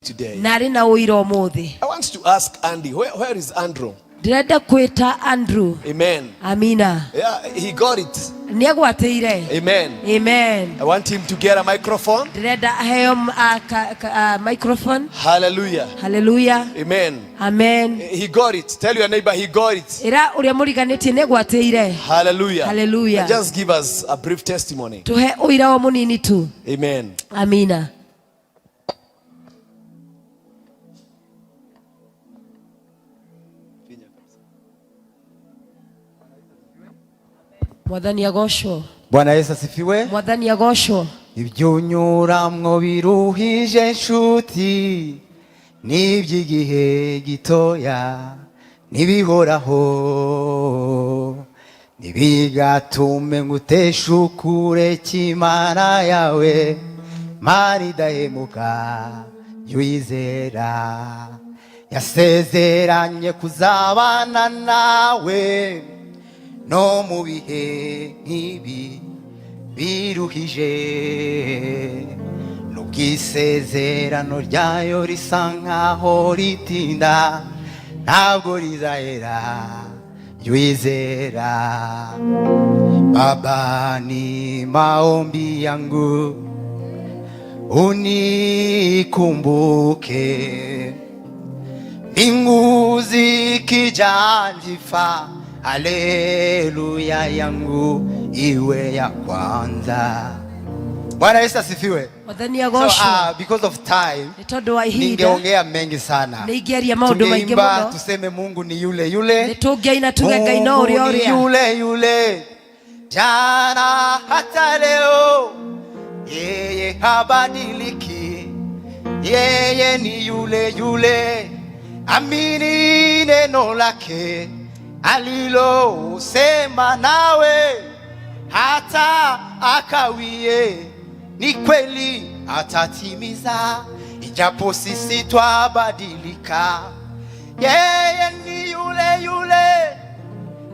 today. Nari na uira umuthi. I want to ask Andy, where is Andrew? Ndirenda kwita Andrew. Amen. Amina. Yeah, he got it. Niagwateire. Amen. Amen. I want him to get a microphone. Ndirenda aheo microphone. Hallelujah. Hallelujah. Amen. Amen. He got it. Tell your neighbor he got it. Ira uria muriganĩtie niagwateire. Hallelujah. Hallelujah. Just give us a brief testimony. Tuhe uira wa munini tu. Amen. Amina. Mwathani agocwo. Bwana Yesu asifiwe. Mwathani agocwo. Ibyo unyuramwo biruhije nshuti n'iby'igihe gitoya nibihoraho nibigatume nguteshukure kimana yawe mari dahemuka yizera yasezeranye kuzabana nawe no mu bihe nk'ibi biruhije n'ubwisezerano ryayo risa nkaho ritinda ntabwo rizahera yizera. Baba, ni maombi yangu unikumbuke mbingu zikijanjifa. Haleluya yangu iwe ya kwanza. Bwana Yesu asifiwe. Mwathani agocwo. So, because of time Nitondo wa ihinda ningeongea mengi sana. Nigeria maundu maingi Tungeimba muno. tuseme Mungu ni yule yule. Nitungeina tuge Ngai no uria Mungu ni uria. yule yule jana hata leo, yeye habadiliki, yeye ni yule yule. Amini neno lake alilosema nawe hata akawie, ni kweli atatimiza, ijapo sisi twabadilika. Yeye ni yule yule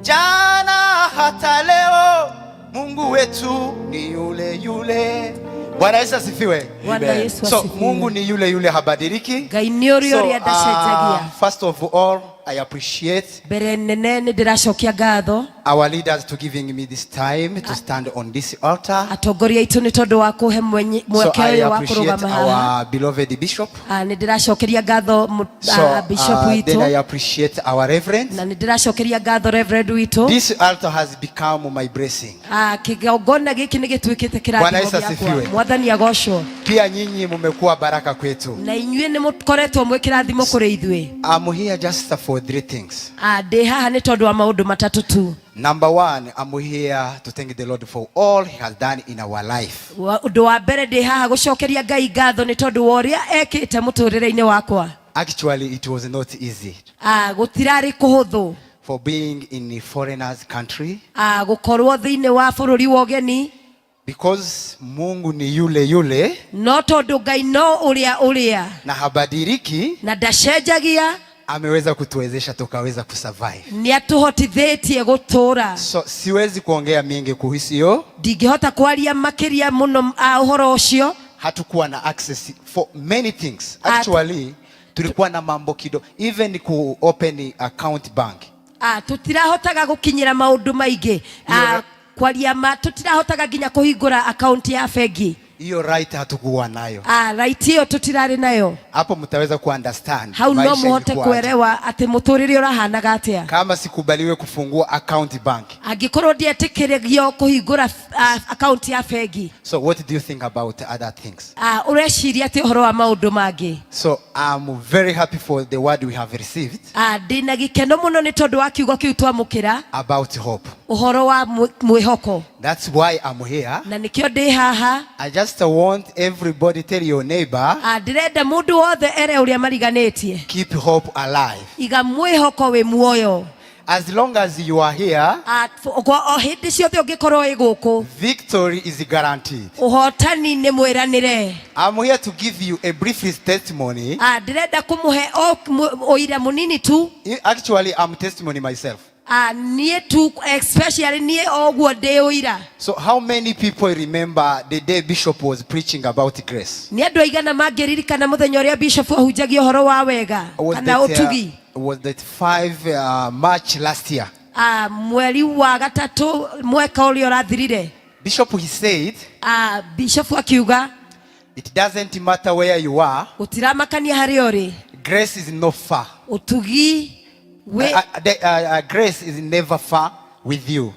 jana hata leo, Mungu wetu ni yule yule. Bwana Yesu asifiwe. Bwana Yesu asifiwe. So Mungu ni yule yule, habadiliki. Ngai ni uria uria ndacenjagia. First of all, I appreciate Bere nene ndiracokia ngatho our leaders to giving me this time to stand on this altar. atongoria itu ni tondu wa kuhe So mweke I uyu wa appreciate kurugama haha. our beloved bishop. Ni ndiracokeria ngatho bishop Then witu I appreciate our reverend. na ni ndiracokeria ngatho reverend witu. This altar has become my blessing. Kigongona giki ni gituikite Bwana Yesu kirathimo asifiwe. giakwa. Mwathani agocwo. Pia nyinyi mmekuwa baraka kwetu. Na inyuĩ ni mukoretwo mwe kirathimo kuri ithuĩ. I'm here just for 3 things. Ndi haha ni tondu wa maundu matatu tu. Number 1, I'm here to thank the Lord for all he has done in our life. Undu wa mbere ndi haha gucokeria Ngai ngatho ni tondu wa uria ekite muturire-ini wakwa. Actually, it was not easy Gutirari kuhuthu for being in a foreigner's country, gukorwo thiini wa bururi wa ugeni, because Mungu ni yule yule no tondu Ngai no uria na habadiliki. na ndacenjagia, Ameweza kutuwezesha tukaweza kusurvive. ni atuhotithitie gutura. So siwezi kuongea mingi kuhusu hiyo. Ndingihota kwaria makiria muno uhoro ucio. Hatukuwa na access for many things. Actually, tulikuwa na mambo kidogo, even ku open account bank. Tutirahotaga gukinyira maundu maingi. Kwaria tutirahotaga nginya kuhingura account ya bengi. Hiyo right hatukuwa nayo. Right hiyo tutirari nayo. Hapo mtaweza kuunderstand. Hau no muhote kuelewa ati muturire urahanaga atia. Kama sikubaliwe kufungua account bank, Angikorwo ndietikirigio kuhingura account ya bengi. so what do you think about other things? Ureciria ati uhoro wa maundu mangi. So I'm very happy for the word we have received Ndina gikeno muno ni tondu wa kiugo kiu twamukira about hope. uhoro wa mwihoko. That's why I'm here. Na nikio ndi haha. I just want everybody tell your neighbor, Ndirenda mundu wothe ere uria mariganitie. keep hope alive. Iga mwihoko we muoyo. As long as you are here, O hindi ciothe ungikorwo iguku, victory is guaranteed. uhotani ni mwiranire. I'm here to give you a brief testimony. Ndirenda kumuhe uira munini tu. Actually, I'm testimony myself. nie tu especially nie ogwo de oira. So how many people remember the day Bishop was preaching about grace? Ni andu aigana mangeririkana muthenya uria Bishop ahunjagia uhoro wa wega kana utugi? Was that 5 March last year? Mweri wa gatatu mwaka uria urathirire. Bishop, he said, Bishop akiuga, it doesn't matter where you are, utiramakania hari uri, grace is not far. Utugi grace is never far with you.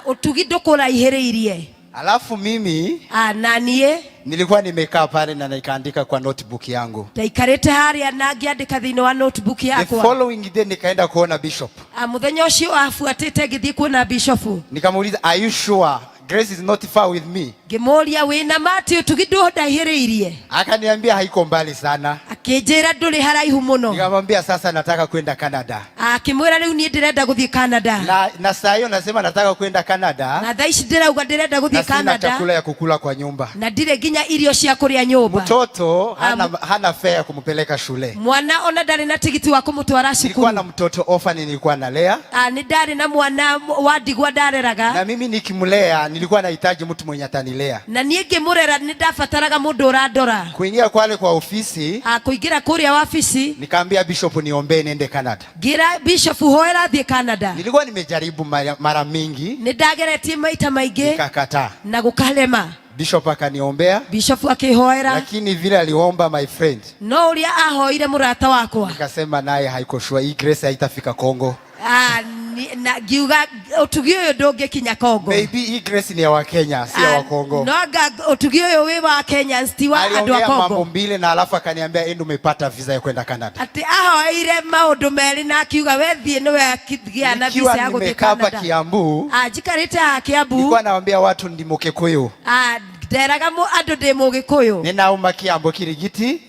Utugi ndukura ihiriirie. Alafu mimi nanie nilikuwa nimekaa pale na nikaandika kwa notebook yangu. Ndaikarite haria na ngiandika thiini wa notebook yakwa. The following day nikaenda kuona Bishop. Muthenya ucio afuatite ngithii kuona Bishop. Nikamuuliza, are you sure grace is not far with me? Ngimuria wina mati utugi ndahiriirie. Akaniambia haiko mbali sana. Akinjira nduri haraihu muno. Nikamwambia sasa nataka kwenda Canada. Akimwira riu ni ndirenda guthii Canada. Na saa hiyo nasema nataka kwenda Canada. Na thaa ici ndirauga ndirenda guthii Canada. Na sina chakula ya kukula kwa nyumba. Na ndire ginya irio cia kuria nyumba. Mtoto hana fare ya kumpeleka shule. Mwana ona ndari na tigiti wa kumutwara shukuru. Nilikuwa na mtoto orphan nilikuwa nalea. Ni ndari na mwana wa ndigwa ndareraga. Na mimi nikimlea nilikuwa nahitaji mtu mwenye atanilea. Na niĩ ngĩmũrera nĩ ndabataraga mũndũ ũrandora. Kuingia kwale kwa ofisi, kũingĩra kũrĩa ofisi, nikaambia Bishop niombee niende Canada. Ngira Bishop hoera thiĩ Canada. Nilikuwa nimejaribu mara mingi. Nĩ ndageretie maita maingĩ. Nikakataa. Na gũkarema. Bishop akaniombea. Bishop akihoera. Lakini vile aliomba my friend, no ũrĩa ahoire mũrata wakwa, nikasema naye haiko sure hii grace haitafika Kongo. Na giuga utugi uyu ndungikinya Kongo. Maybe hii grace ni ya wa Kenya, si ya wa Kongo. No ga utugi uyu wi wa Kenya, sti wa andu a Kongo. Mambo mbili na alafu akaniambia endo umepata visa ya kwenda Canada. Ati ahoire maundu meri na akiuga we thie ni we akigia na visa ya guthii Canada. Nikiwa Kiambu. Jikarite Kiambu. Nilikuwa naambia watu ndi Mukikuyu. Nderaga andu ndi Mugikuyu. Ninauma Kiambu Kirigiti.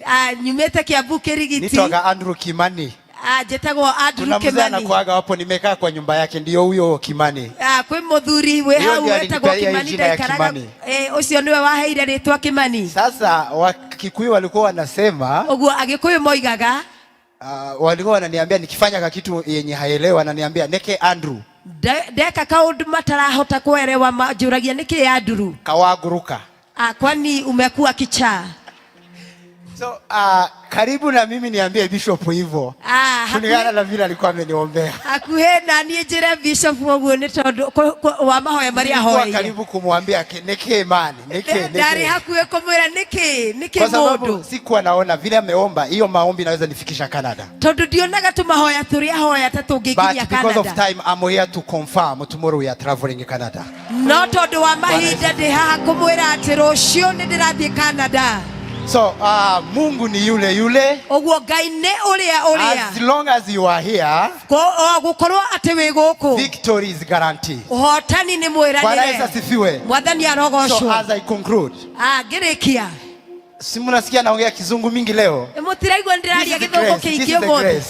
Nyumete Kiambu Kirigiti. Nitoka Andrew Kimani. Jetagwo Andrew Kimani. Kuna mzee hapo nimekaa kwa nyumba yake ndio huyo Kimani. Kwi muthuri we hau wetagwo Kimani ndaikaraga. Ucio niwe waheire ritwa Kimani. Sasa Wakikuyu walikuwa wanasema, uguo Agikuyu moigaga, walikuwa wananiambia nikifanya kitu yenye haelewa ananiambia neke Andrew. Ndeka kaundu matarahota kuelewa majuragia niki Andrew. Kawaguruka. Kwani umekuwa kichaa. So karibu na mimi niambie Bishop hivyo. Kulingana na vile alikuwa ameniombea. Akuhe na niĩ njĩre Bishop ũguo nĩ tondũ wa mahoya marĩa ahoire. Karibu kumwambia neke imani, neke. Ndari hakuhe kumwĩra neke mũndũ. Kwa sababu sikuwa naona vile ameomba hiyo maombi naweza nifikisha Canada. Tondũ ndionaga tu mahoya tũrĩa ahoya ta tũngĩkinya Canada. But because of time I'm here to confirm tomorrow we are traveling in Canada. No tondũ wa mahinda ndĩ haha kũmwĩra atĩ rũciũ nĩ ndĩrathiĩ Canada. So Mungu ni yule. Oguo Ngai nĩ ũrĩa. As long as you are here, gukorwo atĩ wĩ gũkũ, victory is guaranteed. Ũhotani nĩ mwĩranĩre. Bwana Yesu asifiwe. Mwathani arogocwo. So as I conclude, ngĩrĩkia, si mnasikia naongea kizungu mingi leo? Mũtiraigua ndĩraria gĩthũngũ kĩingĩ ũmũthĩ.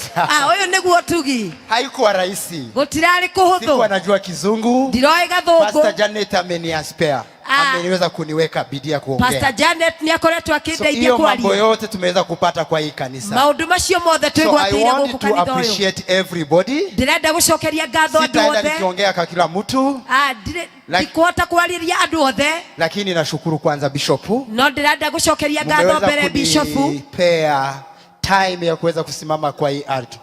Ũyũ nĩguo tugi. Haikuwa rahisi. Gũtirarĩ kũhũthũ. Sikuwa najua kizungu. Ndiroĩ gathũngũ. Pastor Janet ameniaspare. Ameniweza kuniweka bidii ya kuongea. Pastor Janet ni akoretwo akĩndeithia kwaria. Mambo yote tumeweza kupata kwa hii kanisa. Maundu macio mothe twĩgwatĩire gũkũ kanitha ũyũ. I want to appreciate everybody. Ndĩrenda gũcokeria ngatho andũ othe. Sitaenda nikiongea kwa kila mtu. Ndikuhota kwarĩria andũ othe. Lakini nashukuru kwanza Bishop. No ndĩrenda gũcokeria ngatho mbere Bishop. Pea time ya kuweza kusimama kwa hii ardhi.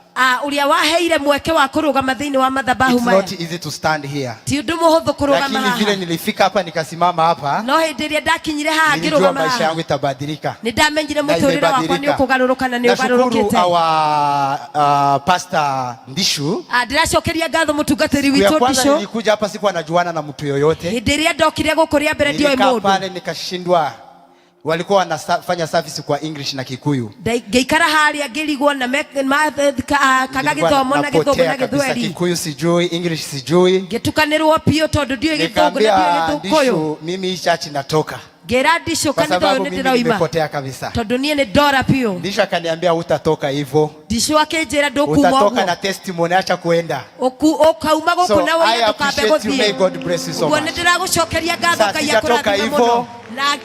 Uria waheire mweke wa kurugama thiini wa madhabahu maya. It's not easy to stand here. Ti undu muhuthu kurugama haha. Lakini vile nilifika hapa nikasimama hapa. No hindi iria ndakinyire haha ngirugama haha. Maisha yangu itabadilika. Ni ndamenyire muturire wakwa ni ukugaruruka na ni ugarurukite. Nashukuru our pastor Ndishu. Ndiracokeria ngatho mutungatiri witu Ndishu. Nilikuja hapa sikuwa najuana na mtu yoyote. Hindi iria ndokire gukuria mbere ndio mundu. Nilikaa pale nikashindwa. Walikuwa wanafanya service kwa English na Kikuyu. Geikara haria ngirigwo na kaga githomo na githungu na githweri. Kikuyu sijui, English sijui. Getukanirwo pio tondu ndio githungu na ndio githukuyu. Mimi hii church natoka. Ngera Ndishu kanitha ũyũ nĩ ndĩroima. Nimepotea kabisa. Tondu niĩ nĩ ndora pio. Ndishu akaniambia utatoka hivyo. Ndishu akĩnjĩra ndũkuma ũguo. Utatoka na testimony, acha kuenda. Ukauma gũkũ na wewe ndũkambe gũthiĩ. May God bless you so much. Ũguo nĩ ndĩragũcokeria ngatho Ngai akũrathime mũno. Na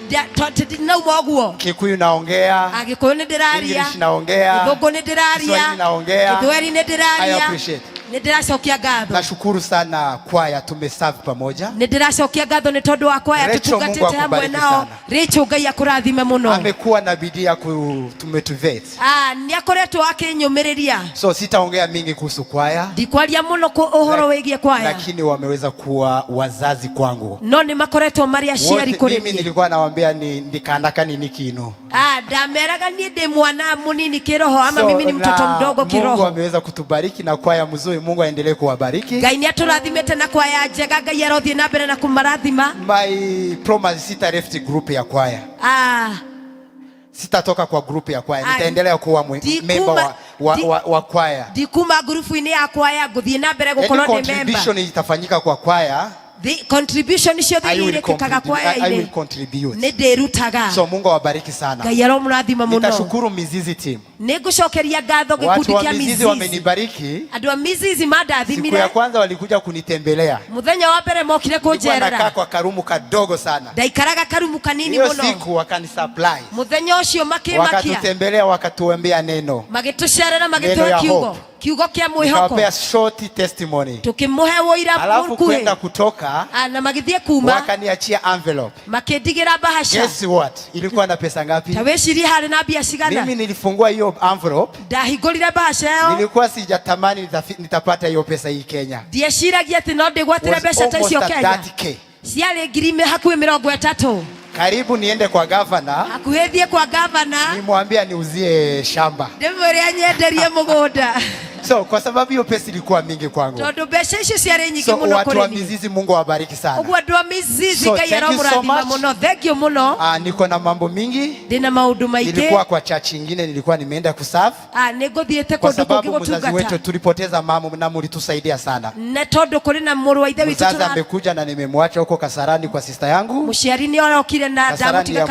nauma ũguo. Kikuyu naongea. Agĩkũyũ nĩ ndĩraria. English naongea. Gĩthũngũ nĩ ndĩraria. Kiswahili naongea. Gĩthweri nĩ ndĩraria. I appreciate. Nindiracokia ngatho. Nashukuru sana kwaya, tumeserve pamoja. Nindiracokia ngatho ni tondu wa kwaya tutungatite hamwe nao. Rachel Ngai akurathime muno. Amekuwa na bidii ya kutumotivate. Ni akoretwo akinyumiriria. So sitaongea mingi kuhusu kwaya. Ndikwaria muno ku uhoro wigie kwaya. Lakini wameweza kuwa wazazi kwangu. No ni makoretwo mari aciari kuri. Mimi nilikuwa nawaambia ndikandaka nini kino. Ndameraga nie ndi mwana munini kiroho ama mimi ni mtoto mdogo kiroho. Mungu ameweza kutubariki na kwaya mzuri. Mungu aendelee kuwabariki. Ngai ni aturathimete na kwaya njega. Ngai arothie na mbere na kumarathima. My promise, sita left group ya kwaya. Sitatoka kwa group ya kwaya. Nitaendelea kuwa member wa kwaya. Dikuma grupu-ini ya kwaya nguthie na mbere gukorwo ni member. Contribution itafanyika kwa kwaya. The contribution is I will contribute. Ndirutaga. So Mungu awabariki sana. Ngai aromurathima muno. Nitashukuru Mizizi team. Nigucokeria ngatho gikundi kia Mizizi. Mizizi wamenibariki. Andu a Mizizi mandathimire. Siku ya kwanza walikuja kunitembelea. Muthenya wa mbere mokire kunjerera. Nakaa kwa karumu kadogo sana. Ndaikaraga karumu kanini muno. Hiyo siku wakanisupply. Muthenya ucio makimakia. Wakatutembelea, wakatuambia neno. Magitucerera magituhe kiugo kia mwihoko. Nikawapea short testimony. Tukimuhe woira mkuhe. Alafu kwenda kutoka. Na magithie kuma. Wakaniachia envelope. Makidigira bahasha. Guess what? Ilikuwa na pesa ngapi? Taweshiri hari na bia cigana. Mimi nilifungua hiyo envelope. Ndahingurire bahasha yo. Nilikuwa sijatamani nitapata hiyo pesa hii Kenya. Ndieciragia ati no ndigwatire mbeca ta icio Kenya. Ciarĩ ngiri hakuhĩ 30. Karibu niende kwa governor. Hakuhĩthie kwa governor. Nimwambia niuzie shamba. Ndimwĩre anyenderie mũgũnda. So kwa sababu hiyo pesa ilikuwa mingi kwangu. Tondu mbeca icio ciarĩ nyingĩ muno kũrĩ niĩ. Watu wa Mizizi, Mungu awabariki sana. Ũguo andũ a Mizizi Ngai aromũrathima mũno. Thank you muno. Niko na mambo mingi. Ndina maũndũ maingĩ. Nilikuwa kwa church nyingine nilikuwa nimeenda kuserve. Nĩngũthiĩte kũndũ kũngĩ gũtungata. Mzazi wetu tulipoteza mama na mlitusaidia sana. Na tondu kũrĩ na mũrũ wa ithe witũ. Mzazi amekuja na nimemwacha huko Kasarani kwa sister yangu. Mũciari nĩ arokire na ndamũtiga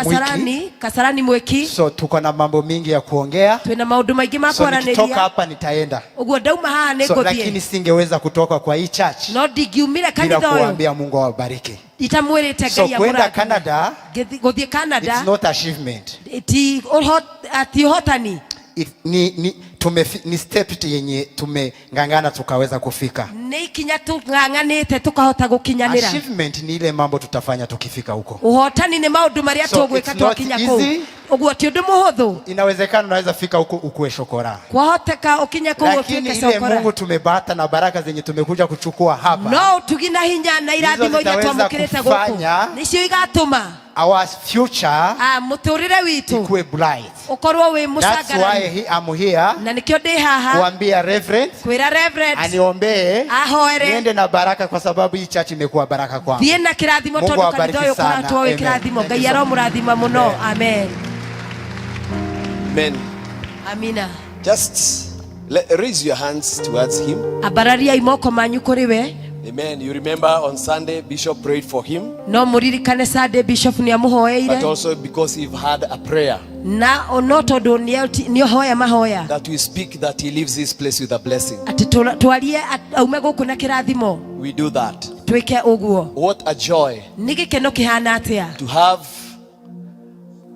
Kasarani Mwiki. So tuko na mambo mingi ya kuongea. Twina maũndũ maingĩ ma kwaranĩria. So nikitoka hapa nitaenda. Ũguo ndauma haha so, lakini singeweza kutoka kwa hii church. No ndigiumire kanitha bila kuambia Mungu awabariki. Itamwirite Ngai ya kwenda Canada. Guthie Canada. It's not achievement. Ati hotani. Ni step yenye tumengangana tukaweza kufika. Ni kinya tung'ang'anite tukahota gukinyanira. Achievement ni ile mambo tutafanya tukifika huko. Uhotani ni maundu maria tugwika twakinya kuu. Uguo ti undu muhuthu. Inawezekana unaweza fika huko ukue shokora. Kwahoteka ukinye kuu utuike shokora. Lakini Mungu tumebata na baraka zenye tumekuja kuchukua hapa. No tugina hinya na irathimo iria twamukirite guku. Nicio igatuma our future muturire witu ikue bright. Ukorwo wi musangara. That's why I'm here. Na nikio ndi haha kuambia reverend, kwira reverend aniombee ahoere niende na baraka kwa sababu hii church imekuwa baraka kwangu. Thie na kirathimo tondu kanitha uyu koratwo wi kirathimo. Ngai aromurathima muno. Amen. Amen. Amina. Just raise your hands towards him. Abararia imoko manyu kuri we. Amen. You remember on Sunday Bishop prayed for him. No muririkane Sunday Bishop ni amuhoeire. But also because he had a prayer. Na onoto do ni hoya mahoya. That we speak that he leaves this place with a blessing. Ati twarie aume guku na kirathimo. We do that. Twike uguo. What a joy. Nigikeno kihana atia. To have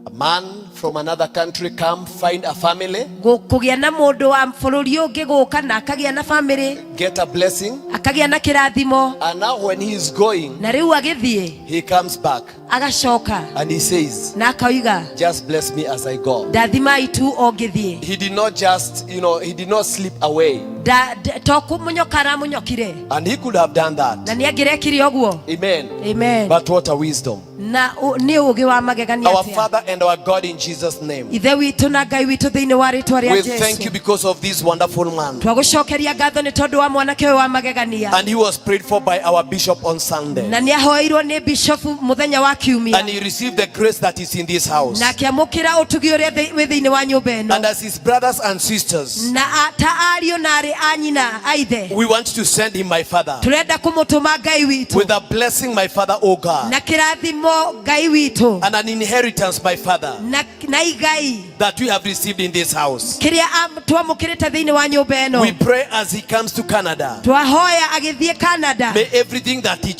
a man from another country come find a family. Kugia na mundu wa bururi ungi guka na akagia na family. Get a blessing. Akagia na kirathimo. And now when he is going, na riu agithie, he comes back. Agacoka. And he says, na akauga, just bless me as I go. Ndathimai tu ogithie. He did not just, he did not slip away. And he could have done that. Na niagirekire oguo. Amen. Amen. But what a wisdom. Na ni ugi wa magegania our Father and our God in Jesus' name. Ithe witu na Ngai witu thiini wa ritwa ria Jesu. We thank you because of this wonderful man. Twagucokeria ngatho ni tondu wa mwanake uyu wa magegania. And he was prayed for by our bishop on Sunday. Na ni ahoirwo ni bishop muthenya wa kiumia. And he received the grace that is in this house. Na kiamukira utugi uria wi thiini wa nyumba ino. And as his brothers and sisters, na ta ariu na ari anyina aithe, we want to send him, my Father, turenda kumutuma Ngai witu with a blessing, my Father, oh God. Na kirathimo nĩguo Ngai witũ and an inheritance, my Father, na igai that we have received in this house. kĩrĩa twamũkĩrĩte thĩinĩ wa nyũmba ĩno. We pray as he comes to Canada, Twahoya agĩthiĩ Canada, may everything that he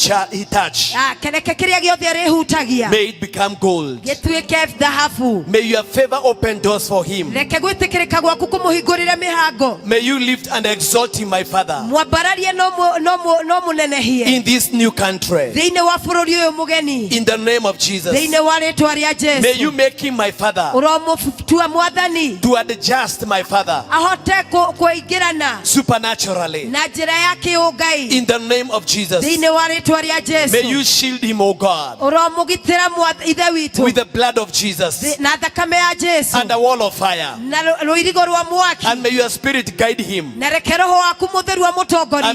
touch, kereke kĩrĩa gĩothe arĩhutagia may it become gold. gĩtuĩke thahabu. May your favor open doors for him. Reke gwĩtĩkĩrĩka gwaku kũmũhingũrĩre mĩhango. May you lift and exalt him, my Father, Mwambararie no mũnenehie in this new country. thĩinĩ wa bũrũri ũyũ mũgeni, In the name of Jesus. thĩinĩ wa rĩĩtwa rĩa May you Jesũ. make him, my Father, Ũromũtua Mwathani to adjust, my Father, ahote kũingĩrana supernaturally. na njĩra ya kĩũngai In the name of Jesus. thĩinĩ wa rĩĩtwa rĩa May you Jesũ. shield him, O God, Ũromũgitĩra Ithe witũ with the blood of Jesus na thakame ya Jesũ and a wall of fire. na rũirigo rwa mwaki, And may your spirit guide him. na reke roho waku mũtheru And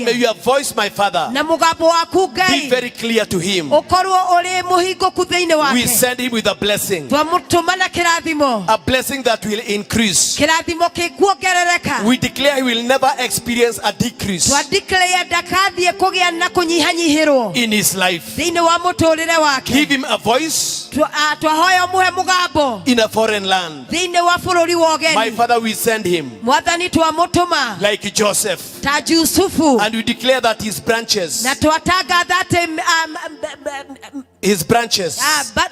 may amũtongorie, your voice, my Father, na mũgambo waku be Ngai very clear to him. ũkorwo ũrĩ mũhingũku thĩinĩ We wake. send him with a blessing. Twamũtũma na kĩrathimo, A blessing that will increase. kĩrathimo kĩkuongerereka. We declare he will never experience a decrease Twadeclare ndakathiĩ kũgĩa na kũnyihanyihĩrwo in his life. thĩinĩ wa mũtũrĩre wake. Give him a voice Twahoya ũmũhe mũgambo in a foreign land. thĩinĩ wa bũrũri wa My ũgeni. Father, we send him Mwathani twamũtũma like Joseph. ta Jusufu, And we declare that his branches, na twatangatha atĩ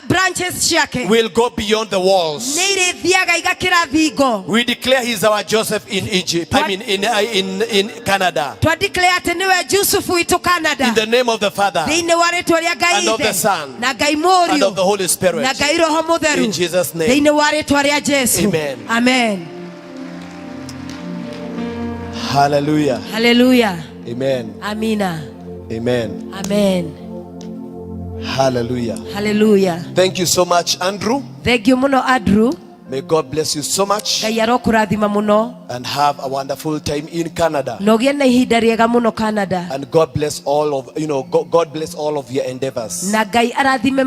branches ciake will go beyond the walls. nĩ irĩthiaga igakĩra thingo. We declare he's our Joseph in Egypt. I mean, in Canada. Twadeclare atĩ nĩwe Jusufu witũ Canada, In the name of the Father thĩinĩ wa rĩĩtwa rĩa Ngai and of the Ithe Son na Ngai and Mũriũ of the Holy Spirit. na Ngai Roho Mũtheru, In Jesus' name. thĩinĩ wa rĩĩtwa rĩa Jesũ. Amen. Amen. Hallelujah. Hallelujah. Amen. Amina. Amen. Amen. Hallelujah. Hallelujah. Thank you so much, Andrew. Thengiũ mũno Andrew. May God bless you so much Ngai arokũrathima mũno and have a wonderful time in Canada. na ũgĩe na ihinda rĩega mũno Canada, And God bless all of, God bless all of your endeavors. na Ngai arathime